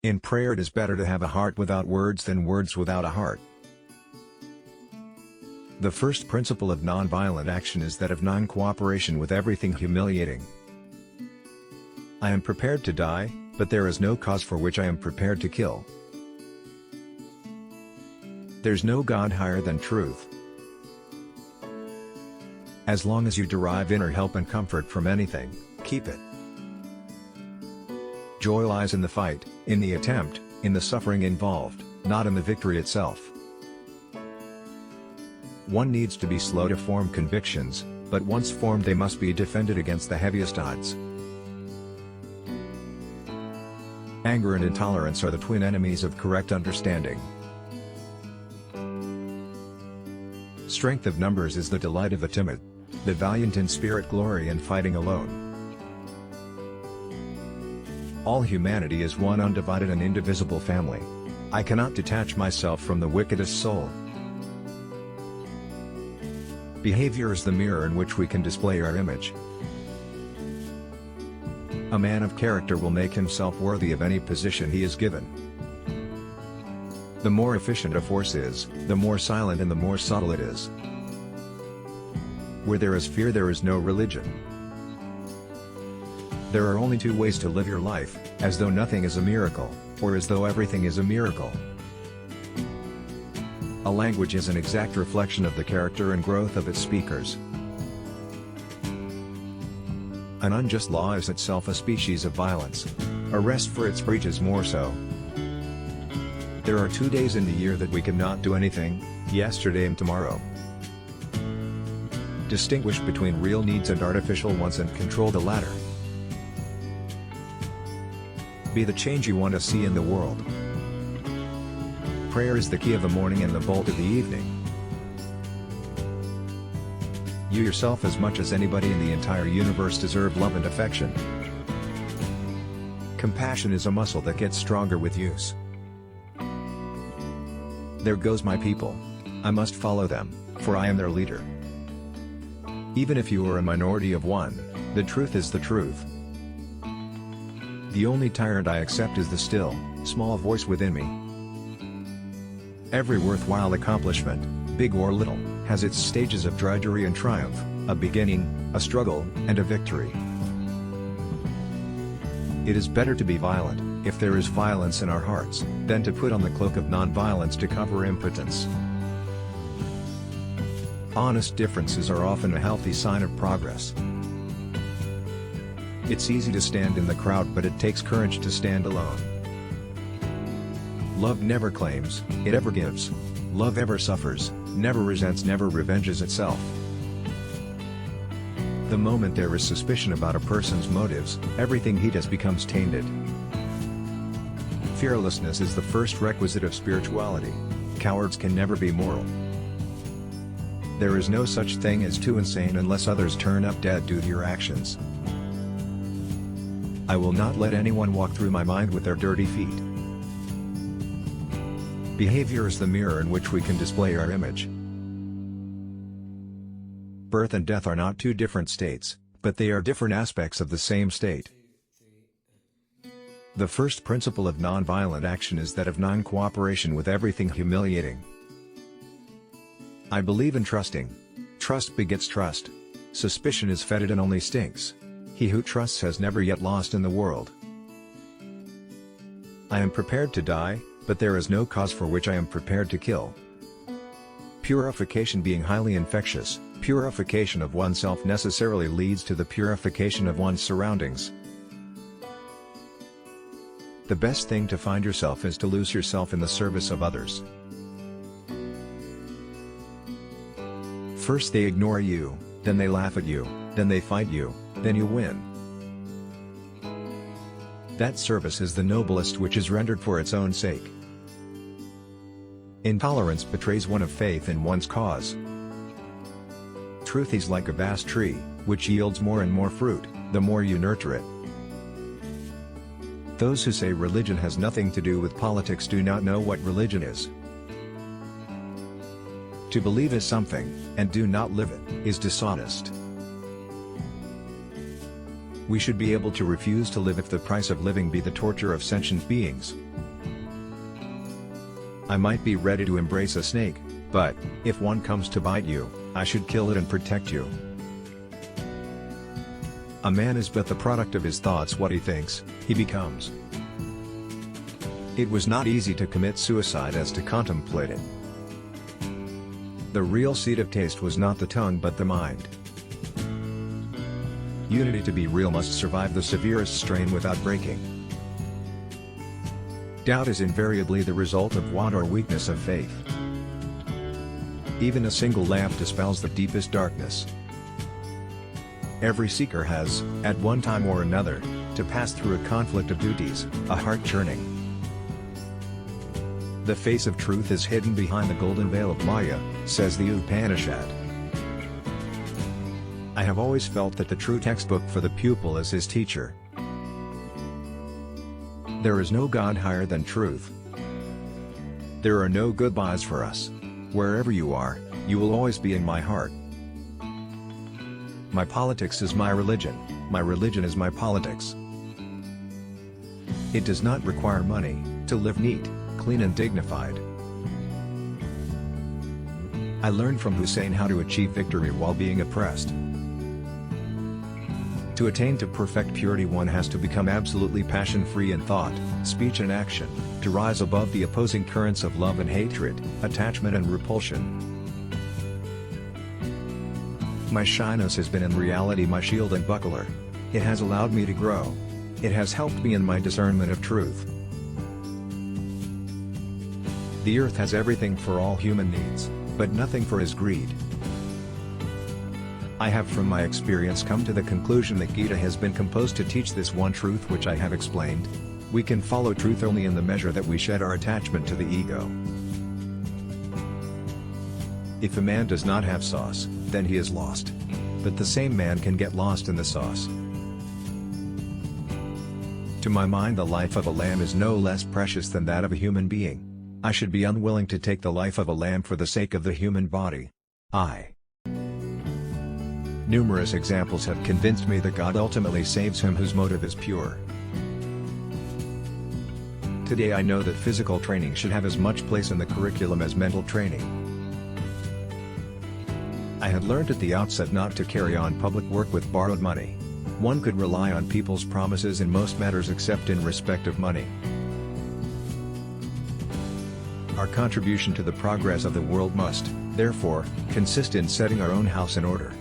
In prayer it is better to have a heart without words than words without a heart. The first principle of nonviolent action is that of non-cooperation with everything humiliating. I am prepared to die, but there is no cause for which I am prepared to kill. There's no God higher than truth. As long as you derive inner help and comfort from anything, keep it. Joy lies in the fight, in the attempt, in the suffering involved, not in the victory itself. One needs to be slow to form convictions, but once formed they must be defended against the heaviest odds. Anger and intolerance are the twin enemies of correct understanding. Strength of numbers is the delight of the timid. The valiant in spirit glory in fighting alone. All humanity is one undivided and indivisible family. I cannot detach myself from the wickedest soul. Behavior is the mirror in which we can display our image. A man of character will make himself worthy of any position he is given. The more efficient a force is, the more silent and the more subtle it is. Where there is fear there is no religion. There are only two ways to live your life, as though nothing is a miracle, or as though everything is a miracle. A language is an exact reflection of the character and growth of its speakers. An unjust law is itself a species of violence. Arrest for its breaches more so. There are 2 days in the year that we cannot do anything, yesterday and tomorrow. Distinguish between real needs and artificial ones and control the latter. Be the change you want to see in the world. Prayer is the key of the morning and the bolt of the evening. You yourself as much as anybody in the entire universe deserve love and affection. Compassion is a muscle that gets stronger with use. There goes my people. I must follow them, for I am their leader. Even if you are a minority of one, the truth is the truth. The only tyrant I accept is the still, small voice within me. Every worthwhile accomplishment, big or little, has its stages of drudgery and triumph, a beginning, a struggle, and a victory. It is better to be violent, if there is violence in our hearts, than to put on the cloak of nonviolence to cover impotence. Honest differences are often a healthy sign of progress. It's easy to stand in the crowd, but it takes courage to stand alone. Love never claims, it ever gives. Love ever suffers, never resents, never revenges itself. The moment there is suspicion about a person's motives, everything he does becomes tainted. Fearlessness is the first requisite of spirituality. Cowards can never be moral. There is no such thing as too insane unless others turn up dead due to your actions. I will not let anyone walk through my mind with their dirty feet. Behavior is the mirror in which we can display our image. Birth and death are not two different states, but they are different aspects of the same state. The first principle of nonviolent action is that of non-cooperation with everything humiliating. I believe in trusting. Trust begets trust. Suspicion is fetid and only stinks. He who trusts has never yet lost in the world. I am prepared to die, but there is no cause for which I am prepared to kill. Purification being highly infectious, purification of oneself necessarily leads to the purification of one's surroundings. The best thing to find yourself is to lose yourself in the service of others. First they ignore you, then they laugh at you, then they fight you, then you win. That service is the noblest which is rendered for its own sake. Intolerance betrays one of faith in one's cause. Truth is like a vast tree, which yields more and more fruit, the more you nurture it. Those who say religion has nothing to do with politics do not know what religion is. To believe is something, and do not live it, is dishonest. We should be able to refuse to live if the price of living be the torture of sentient beings. I might be ready to embrace a snake, but, if one comes to bite you, I should kill it and protect you. A man is but the product of his thoughts. What he thinks, he becomes. It was not easy to commit suicide as to contemplate it. The real seat of taste was not the tongue but the mind. Unity to be real must survive the severest strain without breaking. Doubt is invariably the result of want or weakness of faith. Even a single lamp dispels the deepest darkness. Every seeker has, at one time or another, to pass through a conflict of duties, a heart churning. The face of truth is hidden behind the golden veil of Maya, says the Upanishad. I have always felt that the true textbook for the pupil is his teacher. There is no God higher than truth. There are no goodbyes for us. Wherever you are, you will always be in my heart. My politics is my religion is my politics. It does not require money to live neat, clean and dignified. I learned from Hussein how to achieve victory while being oppressed. To attain to perfect purity, one has to become absolutely passion-free in thought, speech and action, to rise above the opposing currents of love and hatred, attachment and repulsion. My shyness has been in reality my shield and buckler. It has allowed me to grow. It has helped me in my discernment of truth. The earth has everything for all human needs, but nothing for his greed. I have from my experience come to the conclusion that Gita has been composed to teach this one truth which I have explained. We can follow truth only in the measure that we shed our attachment to the ego. If a man does not have sauce, then he is lost. But the same man can get lost in the sauce. To my mind, the life of a lamb is no less precious than that of a human being. I should be unwilling to take the life of a lamb for the sake of the human body. Numerous examples have convinced me that God ultimately saves him whose motive is pure. Today I know that physical training should have as much place in the curriculum as mental training. I had learned at the outset not to carry on public work with borrowed money. One could rely on people's promises in most matters except in respect of money. Our contribution to the progress of the world must, therefore, consist in setting our own house in order.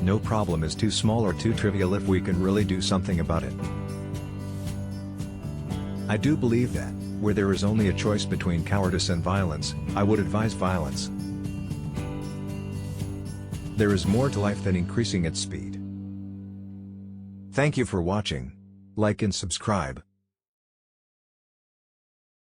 No problem is too small or too trivial if we can really do something about it. I do believe that, where there is only a choice between cowardice and violence, I would advise violence. There is more to life than increasing its speed. Thank you for watching. Like and subscribe.